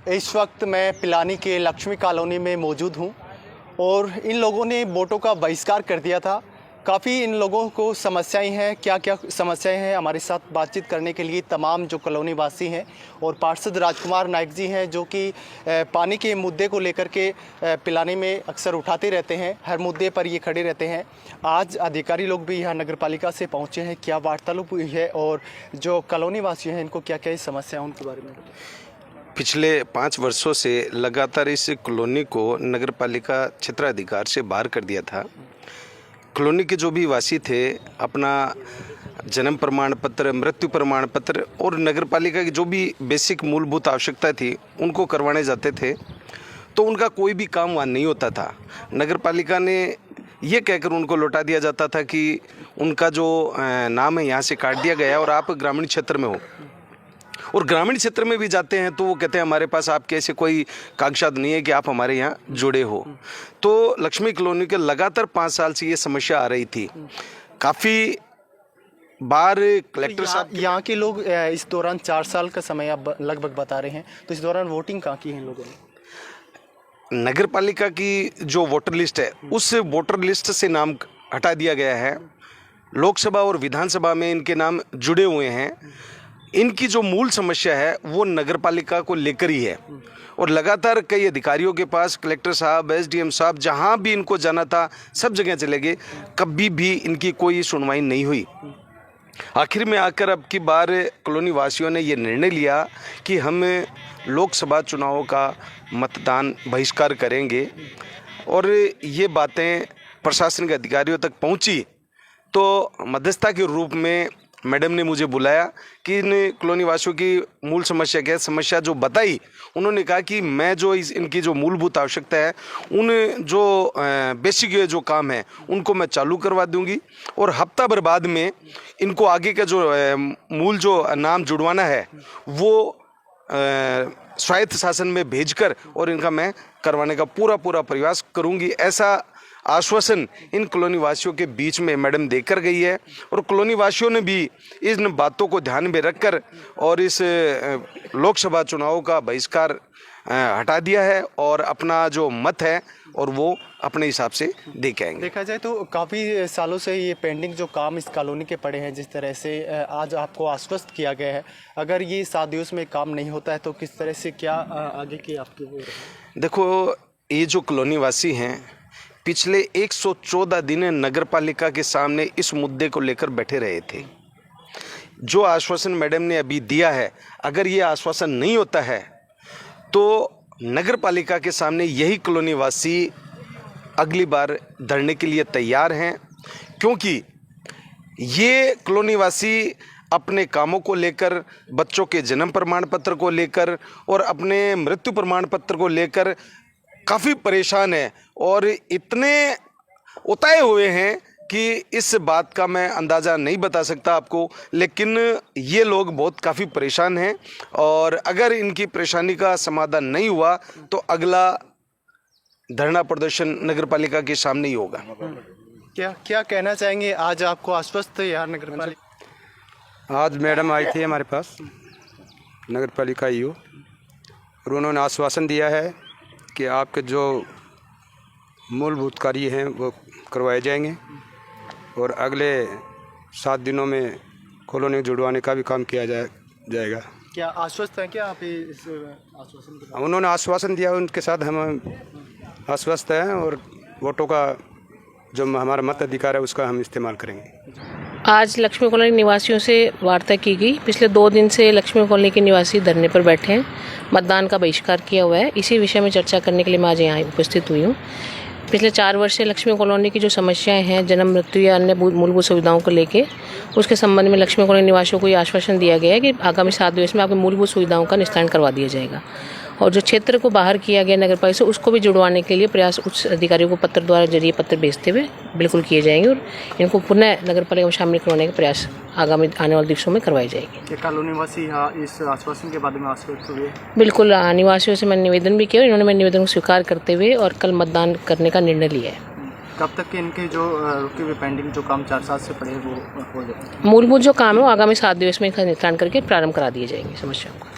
इस वक्त मैं पिलानी के लक्ष्मी कॉलोनी में मौजूद हूं और इन लोगों ने वोटों का बहिष्कार कर दिया था। काफ़ी इन लोगों को समस्याएं हैं, क्या क्या समस्याएं हैं, हमारे साथ बातचीत करने के लिए तमाम जो कॉलोनी वासी हैं और पार्षद राजकुमार नाइक जी हैं, जो कि पानी के मुद्दे को लेकर के पिलानी में अक्सर उठाते रहते हैं, हर मुद्दे पर ये खड़े रहते हैं। आज अधिकारी लोग भी यहाँ नगर पालिका से पहुँचे हैं, क्या वार्तालाप हुई है और जो कॉलोनी वासी हैं इनको क्या क्या समस्या है उनके बारे में। पिछले 5 वर्षों से लगातार इस कॉलोनी को नगर पालिका क्षेत्राधिकार से बाहर कर दिया था। कॉलोनी के जो भी वासी थे अपना जन्म प्रमाण पत्र, मृत्यु प्रमाण पत्र और नगर पालिका की जो भी बेसिक मूलभूत आवश्यकता थी उनको करवाने जाते थे, तो उनका कोई भी काम वहाँ नहीं होता था। नगर पालिका ने ये कहकर उनको लौटा दिया जाता था कि उनका जो नाम है यहाँ से काट दिया गया और आप ग्रामीण क्षेत्र में हो। और ग्रामीण क्षेत्र में भी जाते हैं तो वो कहते हैं हमारे पास आपके ऐसे कोई कागजात नहीं है कि आप हमारे यहाँ जुड़े हो। तो लक्ष्मी कॉलोनी के लगातार 5 साल से ये समस्या आ रही थी। काफ़ी बार कलेक्टर साहब यहाँ के लोग इस दौरान 4 साल का समय आप लगभग बता रहे हैं, तो इस दौरान वोटिंग कहाँ की है इन लोगों ने? नगर पालिका की जो वोटर लिस्ट है उस वोटर लिस्ट से नाम हटा दिया गया है। लोकसभा और विधानसभा में इनके नाम जुड़े हुए हैं। इनकी जो मूल समस्या है वो नगर पालिका को लेकर ही है और लगातार कई अधिकारियों के पास, कलेक्टर साहब, एसडीएम साहब, जहां भी इनको जाना था सब जगह चले गए, कभी भी इनकी कोई सुनवाई नहीं हुई। आखिर में आकर अब की बार कॉलोनी वासियों ने ये निर्णय लिया कि हम लोकसभा चुनावों का मतदान बहिष्कार करेंगे और ये बातें प्रशासनिक अधिकारियों तक पहुंची तो मध्यस्थता के रूप में मैडम ने मुझे बुलाया कि इन कॉलोनी वासियों की मूल समस्या क्या है। समस्या जो बताई, उन्होंने कहा कि मैं जो इनकी जो मूलभूत आवश्यकता है, उन जो बेसिक जो काम है उनको मैं चालू करवा दूंगी और हफ्ता भर बाद में इनको आगे का जो मूल जो नाम जुड़वाना है वो स्वायत्त शासन में भेजकर और इनका मैं करवाने का पूरा प्रयास करूंगी। ऐसा आश्वासन इन कॉलोनी वासियों के बीच में मैडम देकर गई है और कॉलोनी वासियों ने भी इन बातों को ध्यान में रखकर और इस लोकसभा चुनाव का बहिष्कार हटा दिया है और अपना जो मत है और वो अपने हिसाब से दे के आएंगे। देखा जाए तो काफ़ी सालों से ये पेंडिंग जो काम इस कॉलोनी के पड़े हैं, जिस तरह से आज आपको आश्वस्त किया गया है, अगर ये 7 दिवस में काम नहीं होता है तो किस तरह से क्या आगे की आपकी वो? देखो, ये जो कॉलोनी वासी हैं पिछले 114 दिन नगर पालिका के सामने इस मुद्दे को लेकर बैठे रहे थे। जो आश्वासन मैडम ने अभी दिया है, अगर ये आश्वासन नहीं होता है तो नगर पालिका के सामने यही कॉलोनी वासी अगली बार धरने के लिए तैयार हैं, क्योंकि ये कॉलोनी वासी अपने कामों को लेकर, बच्चों के जन्म प्रमाण पत्र को लेकर और अपने मृत्यु प्रमाण पत्र को लेकर काफ़ी परेशान है और इतने उताए हुए हैं कि इस बात का मैं अंदाज़ा नहीं बता सकता आपको, लेकिन ये लोग बहुत काफ़ी परेशान हैं और अगर इनकी परेशानी का समाधान नहीं हुआ तो अगला धरना प्रदर्शन नगर पालिका के सामने ही होगा। क्या कहना चाहेंगे? आज आपको आश्वस्त है यार नगर पालिका? आज मैडम आई थी हमारे पास, नगर पालिका ईओ, और उन्होंने आश्वासन दिया है कि आपके जो मूलभूत कार्य हैं वो करवाए जाएंगे और अगले 7 दिनों में कॉलोनी जुड़वाने का भी काम किया जाएगा। क्या आश्वस्त हैं क्या आप इस आश्वासन के? उन्होंने आश्वासन दिया, उनके साथ हम आश्वस्त हैं और वोटों का जो हमारा मत अधिकार है उसका हम इस्तेमाल करेंगे। आज लक्ष्मी कॉलोनी निवासियों से वार्ता की गई। पिछले 2 दिन से लक्ष्मी कॉलोनी के निवासी धरने पर बैठे हैं, मतदान का बहिष्कार किया हुआ है। इसी विषय में चर्चा करने के लिए मैं आज यहाँ उपस्थित हुई हूँ। पिछले 4 वर्ष से लक्ष्मी कॉलोनी की जो समस्याएं हैं, जन्म, मृत्यु या अन्य मूलभूत सुविधाओं को लेके, उसके संबंध में लक्ष्मी कॉलोनी निवासियों को ये आश्वासन दिया गया है कि आगामी 7 दिवस में आपकी मूलभूत सुविधाओं का निस्तारण करवा दिया जाएगा और जो क्षेत्र को बाहर किया गया नगर पालिका से उसको भी जुड़वाने के लिए प्रयास उच्च अधिकारियों को पत्र द्वारा जरिए पत्र भेजते हुए बिल्कुल किए जाएंगे और इनको पुनः नगर पालिका में शामिल करवाने का प्रयास आगामी आने वाले दिवसों में करवाई जाएगी। कॉलोनी निवासी इस आश्वासन के बारे में आश्वस्त हुए? बिल्कुल, निवासियों से मैंने निवेदन भी किया और इन्होंने मेरे निवेदन को स्वीकार करते हुए और कल मतदान करने का निर्णय लिया है। कब तक के इनके जो रुके हुए पेंडिंग जो काम 4 साल से पड़े वो हो जाए? मूलभूत जो काम है वो आगामी 7 दिवस में निस्तारण करके प्रारंभ करा दिए जाएंगे समस्याओं को।